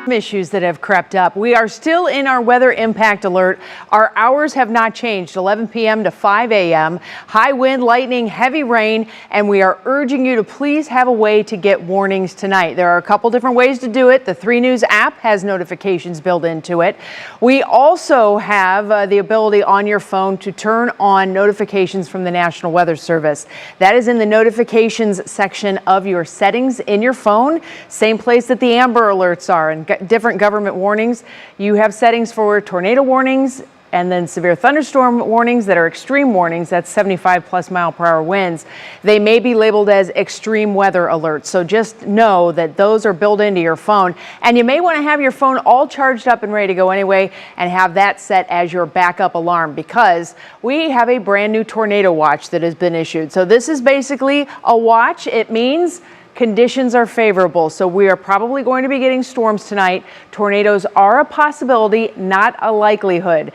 Issues that have crept up. We are still in our weather impact alert. Our hours have not changed, 11 p.m. to 5 a.m. High wind, lightning, heavy rain, and we are urging you to please have a way to get warnings tonight. There are a couple different ways to do it. The 3 News app has notifications built into it. We also have the ability on your phone to turn on notifications from the National Weather Service. That is in the notifications section of your settings in your phone, same place that the Amber Alerts are and different government warnings. You have settings for tornado warnings and then severe thunderstorm warnings that are extreme warnings. That's 75+ mile-per-hour winds. They may be labeled as extreme weather alerts. So just know that those are built into your phone. And you may want to have your phone all charged up and ready to go anyway and have that set as your backup alarm, because we have a brand new tornado watch that has been issued. So this is basically a watch. It means conditions are favorable, so we are probably going to be getting storms tonight. Tornadoes are a possibility, not a likelihood.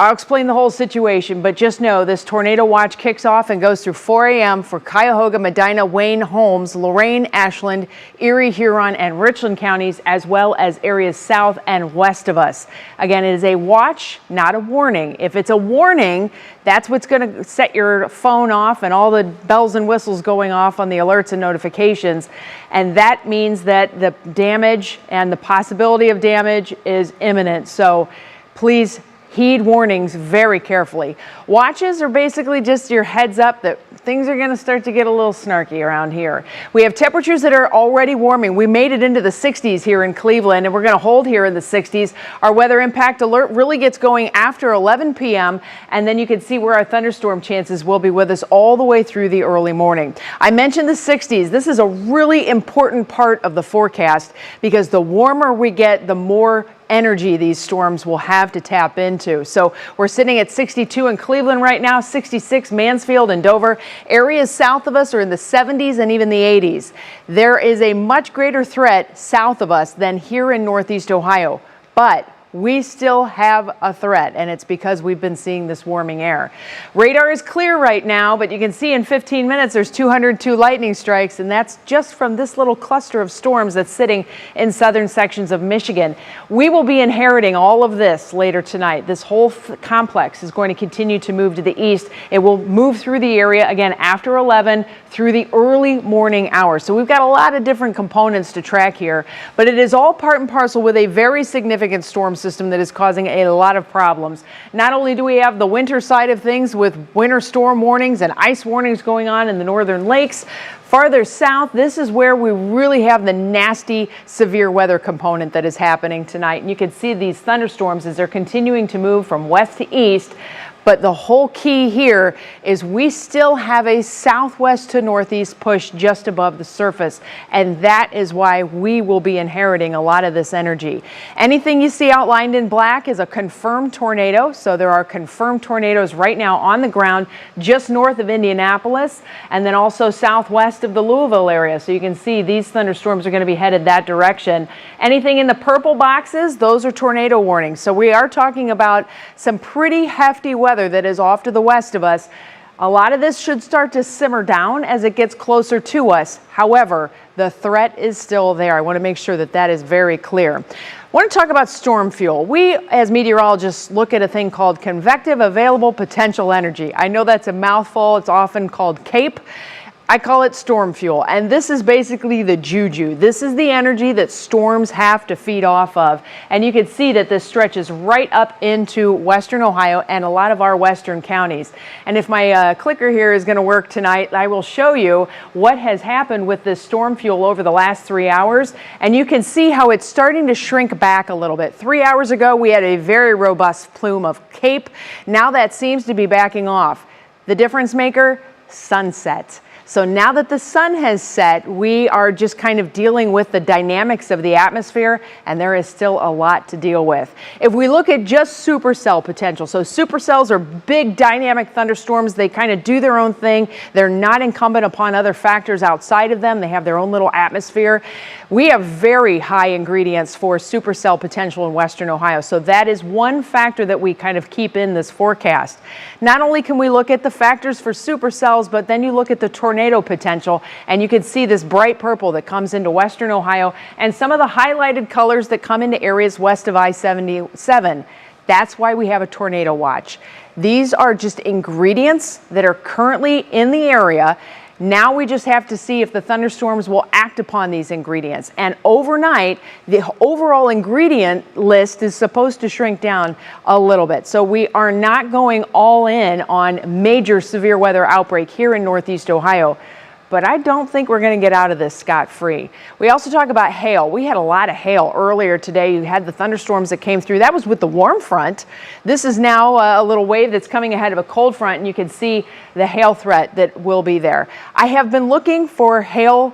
I'll explain the whole situation, but just know this tornado watch kicks off and goes through 4 a.m. for Cuyahoga, Medina, Wayne, Holmes, Lorain, Ashland, Erie, Huron, and Richland counties, as well as areas south and west of us. Again, it is a watch, not a warning. If it's a warning, that's what's going to set your phone off and all the bells and whistles going off on the alerts and notifications. And that means that the damage and the possibility of damage is imminent. So please heed warnings very carefully. Watches are basically just your heads up that things are going to start to get a little snarky around here. We have temperatures that are already warming. We made it into the 60s here in Cleveland, and we're going to hold here in the 60s. Our weather impact alert really gets going after 11 p.m. and then you can see where our thunderstorm chances will be with us all the way through the early morning. I mentioned the 60s. This is a really important part of the forecast because the warmer we get, the more energy these storms will have to tap into. So we're sitting at 62 in Cleveland right now, 66 Mansfield and Dover. Areas south of us are in the 70s and even the 80s. There is a much greater threat south of us than here in Northeast Ohio, but we still have a threat, and it's because we've been seeing this warming air. Radar is clear right now, but you can see in 15 minutes there's 202 lightning strikes, and that's just from this little cluster of storms that's sitting in southern sections of Michigan. We will be inheriting all of this later tonight. This whole complex is going to continue to move to the east. It will move through the area again after 11 through the early morning hours. So we've got a lot of different components to track here, but it is all part and parcel with a very significant storm system that is causing a lot of problems. Not only do we have the winter side of things with winter storm warnings and ice warnings going on in the northern lakes, farther south, this is where we really have the nasty severe weather component that is happening tonight. And you can see these thunderstorms as they're continuing to move from west to east. But the whole key here is we still have a southwest to northeast push just above the surface, and that is why we will be inheriting a lot of this energy. Anything you see outlined in black is a confirmed tornado, so there are confirmed tornadoes right now on the ground just north of Indianapolis and then also southwest of the Louisville area. So you can see these thunderstorms are going to be headed that direction. Anything in the purple boxes, those are tornado warnings. So we are talking about some pretty hefty weather that is off to the west of us. A lot of this should start to simmer down as it gets closer to us. However, the threat is still there. I want to make sure that that is very clear. I want to talk about storm fuel. We, as meteorologists, look at a thing called convective available potential energy. I know that's a mouthful. It's often called CAPE. I call it storm fuel, and this is basically the juju. This is the energy that storms have to feed off of, and you can see that this stretches right up into western Ohio and a lot of our western counties. And if my clicker here is going to work tonight, I will show you what has happened with this storm fuel over the last 3 hours, and you can see how it's starting to shrink back a little bit. 3 hours ago, we had a very robust plume of CAPE. Now that seems to be backing off. The difference maker? Sunset. So now that the sun has set, we are just kind of dealing with the dynamics of the atmosphere, and there is still a lot to deal with. If we look at just supercell potential, so supercells are big dynamic thunderstorms. They kind of do their own thing. They're not incumbent upon other factors outside of them. They have their own little atmosphere. We have very high ingredients for supercell potential in western Ohio, so that is one factor that we kind of keep in this forecast. Not only can we look at the factors for supercells, but then you look at the tornado tornado potential. And you can see this bright purple that comes into western Ohio and some of the highlighted colors that come into areas west of I-77. That's why we have a tornado watch. These are just ingredients that are currently in the area. Now we just have to see if the thunderstorms will act upon these ingredients. And overnight, the overall ingredient list is supposed to shrink down a little bit. So we are not going all in on major severe weather outbreak here in Northeast Ohio. But I don't think we're going to get out of this scot-free. We also talk about hail. We had a lot of hail earlier today. You had the thunderstorms that came through. That was with the warm front. This is now a little wave that's coming ahead of a cold front, and you can see the hail threat that will be there. I have been looking for hail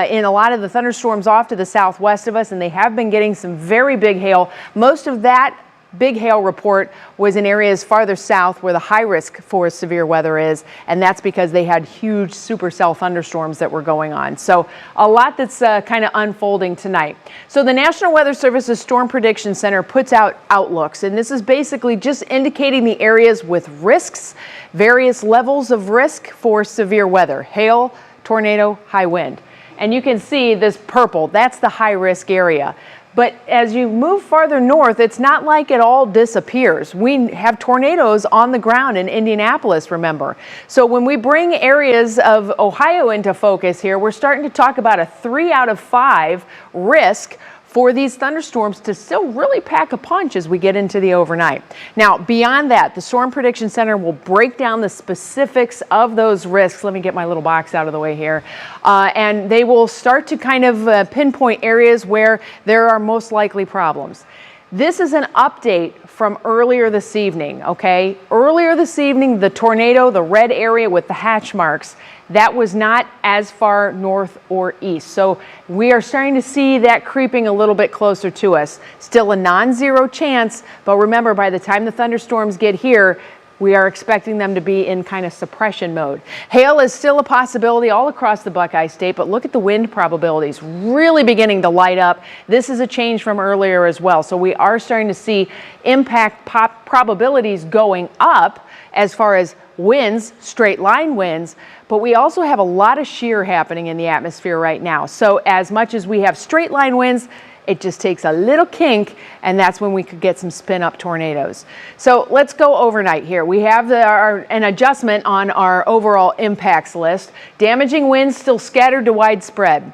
in a lot of the thunderstorms off to the southwest of us, and they have been getting some very big hail. Most of that big hail report was in areas farther south where the high risk for severe weather is, and that's because they had huge supercell thunderstorms that were going on. So a lot that's kind of unfolding tonight. So the National Weather Service's Storm Prediction Center puts out outlooks, and this is basically just indicating the areas with risks, various levels of risk for severe weather: hail, tornado, high wind. And you can see this purple, that's the high risk area. But as you move farther north, it's not like it all disappears. We have tornadoes on the ground in Indianapolis, remember. So when we bring areas of Ohio into focus here, we're starting to talk about a 3 out of 5 risk for these thunderstorms to still really pack a punch as we get into the overnight. Now, beyond that, the Storm Prediction Center will break down the specifics of those risks. Let me get my little box out of the way here. And they will start to kind of pinpoint areas where there are most likely problems. This is an update from earlier this evening, okay? Earlier this evening, the tornado, the red area with the hatch marks, that was not as far north or east. So we are starting to see that creeping a little bit closer to us. Still a non-zero chance, but remember, by the time the thunderstorms get here, we are expecting them to be in kind of suppression mode. Hail is still a possibility all across the Buckeye State, but look at the wind probabilities really beginning to light up. This is a change from earlier as well. So we are starting to see impact probabilities going up as far as winds, straight line winds, but we also have a lot of shear happening in the atmosphere right now. So as much as we have straight line winds, it just takes a little kink, and that's when we could get some spin-up tornadoes. So let's go overnight here. We have an adjustment on our overall impacts list. Damaging winds still scattered to widespread.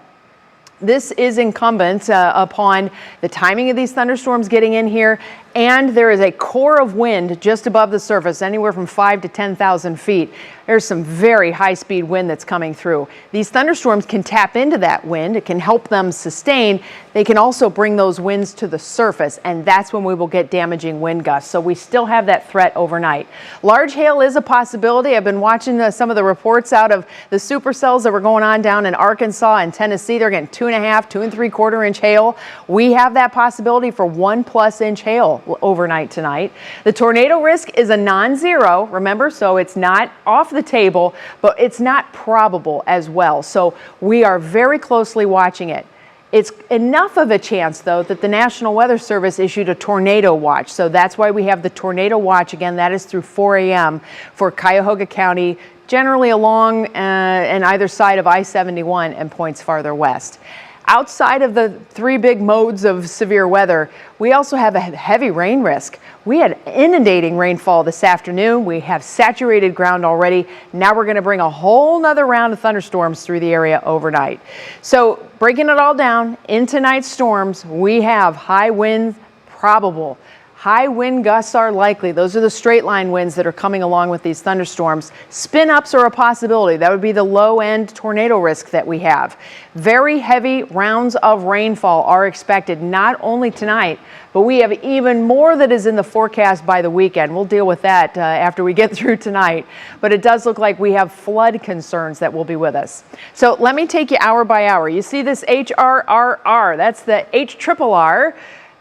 This is incumbent upon the timing of these thunderstorms getting in here, and there is a core of wind just above the surface, anywhere from 5,000 to 10,000 feet. There's some very high-speed wind that's coming through. These thunderstorms can tap into that wind. It can help them sustain. They can also bring those winds to the surface, and that's when we will get damaging wind gusts. So we still have that threat overnight. Large hail is a possibility. I've been watching some of the reports out of the supercells that were going on down in Arkansas and Tennessee. They're getting 2.5, 2 3/4 inch hail. We have that possibility for 1+ inch hail overnight tonight. The tornado risk is a non-zero, remember, so it's not off the table, but it's not probable as well. So we are very closely watching it. It's enough of a chance, though, that the National Weather Service issued a tornado watch. So that's why we have the tornado watch. Again, that is through 4 a.m. for Cuyahoga County, generally along and either side of I-71 and points farther west. Outside of the 3 big modes of severe weather, we also have a heavy rain risk. We had inundating rainfall this afternoon. We have saturated ground already. Now we're going to bring a whole nother round of thunderstorms through the area overnight. So breaking it all down, in tonight's storms, we have high winds probable. High wind gusts are likely. Those are the straight line winds that are coming along with these thunderstorms. Spin ups are a possibility. That would be the low end tornado risk that we have. Very heavy rounds of rainfall are expected not only tonight, but we have even more that is in the forecast by the weekend. We'll deal with that after we get through tonight. But it does look like we have flood concerns that will be with us. So let me take you hour by hour. You see this HRRR, that's the HRRR.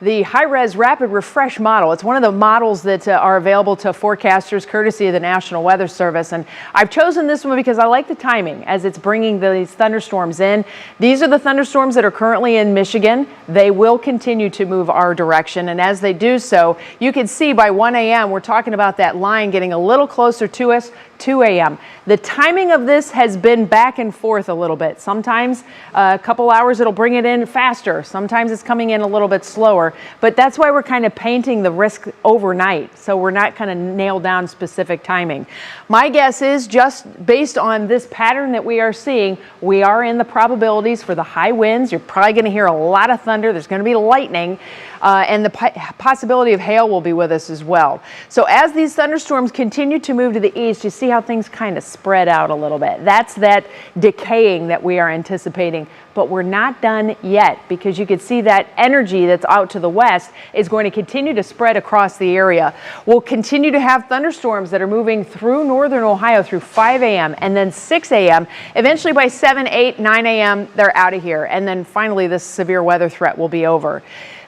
the high-res rapid refresh model. It's one of the models that are available to forecasters courtesy of the National Weather Service. And I've chosen this one because I like the timing as it's bringing these thunderstorms in. These are the thunderstorms that are currently in Michigan. They will continue to move our direction. And as they do so, you can see by 1 a.m. we're talking about that line getting a little closer to us. 2 a.m. The timing of this has been back and forth a little bit. Sometimes a couple hours it'll bring it in faster. Sometimes it's coming in a little bit slower. But that's why we're kind of painting the risk overnight. So we're not kind of nailed down specific timing. My guess is just based on this pattern that we are seeing, we are in the probabilities for the high winds. You're probably going to hear a lot of thunder. There's going to be lightning. And the possibility of hail will be with us as well. So as these thunderstorms continue to move to the east, you see how things kind of spread out a little bit. That's that decaying that we are anticipating. But we're not done yet, because you can see that energy that's out to the west is going to continue to spread across the area. We'll continue to have thunderstorms that are moving through northern Ohio through 5 a.m. and then 6 a.m. Eventually by 7, 8, 9 a.m. they're out of here. And then finally this severe weather threat will be over.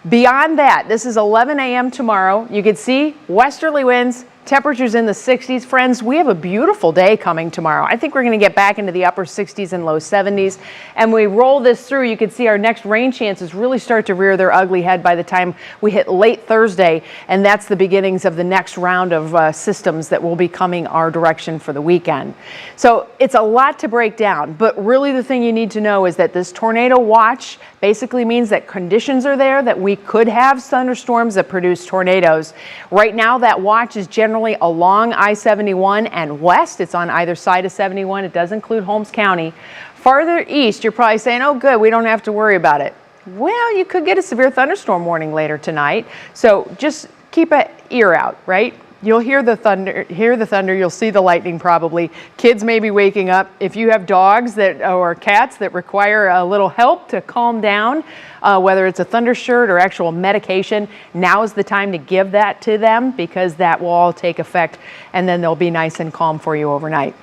Beyond that, this is 11 a.m. tomorrow. You can see westerly winds, temperatures in the 60s. Friends, we have a beautiful day coming tomorrow. I think we're going to get back into the upper 60s and low 70s. And we roll this through, you can see our next rain chances really start to rear their ugly head by the time we hit late Thursday. And that's the beginnings of the next round of systems that will be coming our direction for the weekend. So it's a lot to break down, but really the thing you need to know is that this tornado watch basically means that conditions are there, that we could have thunderstorms that produce tornadoes. Right now, that watch is generally along I-71 and west. It's on either side of 71. It does include Holmes County. Farther east, you're probably saying, oh good, we don't have to worry about it. Well, you could get a severe thunderstorm warning later tonight. So just keep an ear out, right? You'll hear the thunder, you'll see the lightning probably. Kids may be waking up. If you have dogs or cats that require a little help to calm down, whether it's a thunder shirt or actual medication, now is the time to give that to them, because that will all take effect and then they'll be nice and calm for you overnight.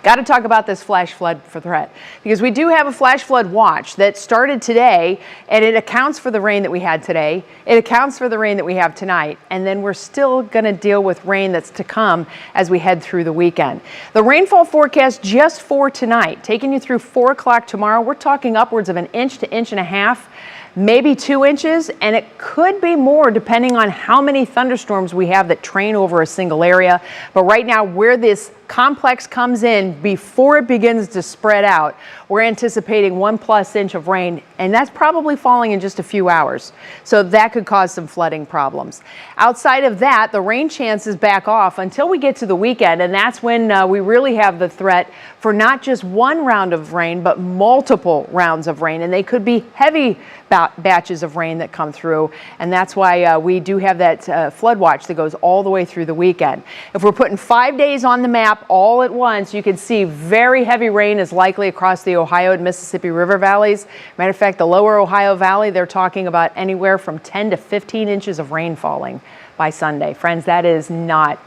Got to talk about this flash flood threat, because we do have a flash flood watch that started today, and it accounts for the rain that we had today. It accounts for the rain that we have tonight, and then we're still going to deal with rain that's to come as we head through the weekend. The rainfall forecast just for tonight, taking you through 4 o'clock tomorrow, we're talking upwards of 1 inch to 1.5 inches. Maybe 2 inches, and it could be more depending on how many thunderstorms we have that train over a single area. But right now, where this complex comes in before it begins to spread out, we're anticipating 1+ inch of rain, and that's probably falling in just a few hours. So that could cause some flooding problems. Outside of that, the rain chances back off until we get to the weekend, and that's when we really have the threat for not just one round of rain, but multiple rounds of rain, and they could be heavy batches of rain that come through, and that's why we do have that flood watch that goes all the way through the weekend. If we're putting 5 days on the map all at once, you can see very heavy rain is likely across the Ohio and Mississippi River valleys. Matter of fact, the lower Ohio Valley, they're talking about anywhere from 10 to 15 inches of rain falling by Sunday. Friends, that is not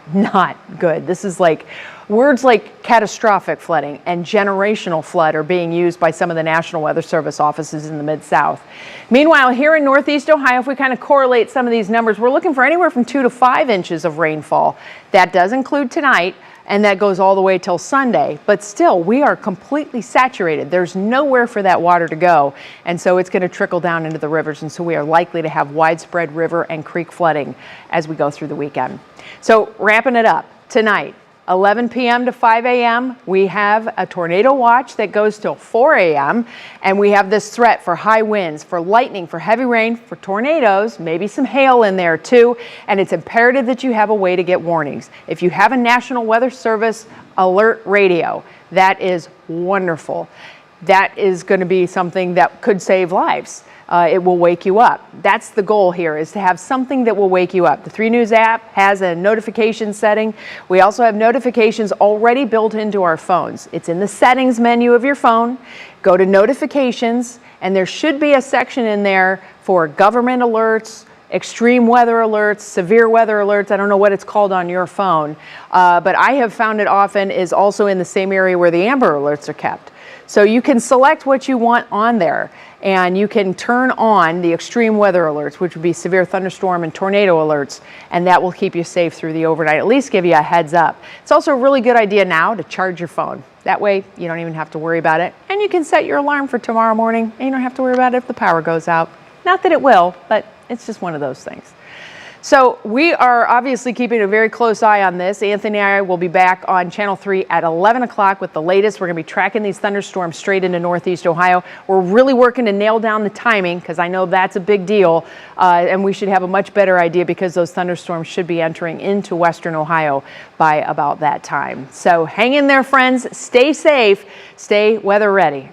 good. This is like words like catastrophic flooding and generational flood are being used by some of the National Weather Service offices in the Mid-South. Meanwhile, here in Northeast Ohio, if we kind of correlate some of these numbers, we're looking for anywhere from 2 to 5 inches of rainfall. That does include tonight, and that goes all the way till Sunday. But still, we are completely saturated. There's nowhere for that water to go, and so it's going to trickle down into the rivers, and so we are likely to have widespread river and creek flooding as we go through the weekend. So wrapping it up, tonight, 11 p.m. to 5 a.m., we have a tornado watch that goes till 4 a.m., and we have this threat for high winds, for lightning, for heavy rain, for tornadoes, maybe some hail in there too, and it's imperative that you have a way to get warnings. If you have a National Weather Service alert radio, that is wonderful. That is going to be something that could save lives. It will wake you up. That's the goal here, is to have something that will wake you up. The 3 News app has a notification setting. We also have notifications already built into our phones. It's in the settings menu of your phone. Go to notifications, and there should be a section in there for government alerts, extreme weather alerts, severe weather alerts. I don't know what it's called on your phone, but I have found it often is also in the same area where the Amber alerts are kept. So you can select what you want on there. and you can turn on the extreme weather alerts, which would be severe thunderstorm and tornado alerts, and that will keep you safe through the overnight, at least give you a heads up. It's also a really good idea now to charge your phone. That way you don't even have to worry about it, and you can set your alarm for tomorrow morning, and you don't have to worry about it if the power goes out. Not that it will, but it's just one of those things. So we are obviously keeping a very close eye on this. Anthony and I will be back on Channel 3 at 11 o'clock with the latest. We're going to be tracking these thunderstorms straight into Northeast Ohio. We're really working to nail down the timing because I know that's a big deal, and we should have a much better idea because those thunderstorms should be entering into Western Ohio by about that time. So hang in there, friends. Stay safe. Stay weather ready.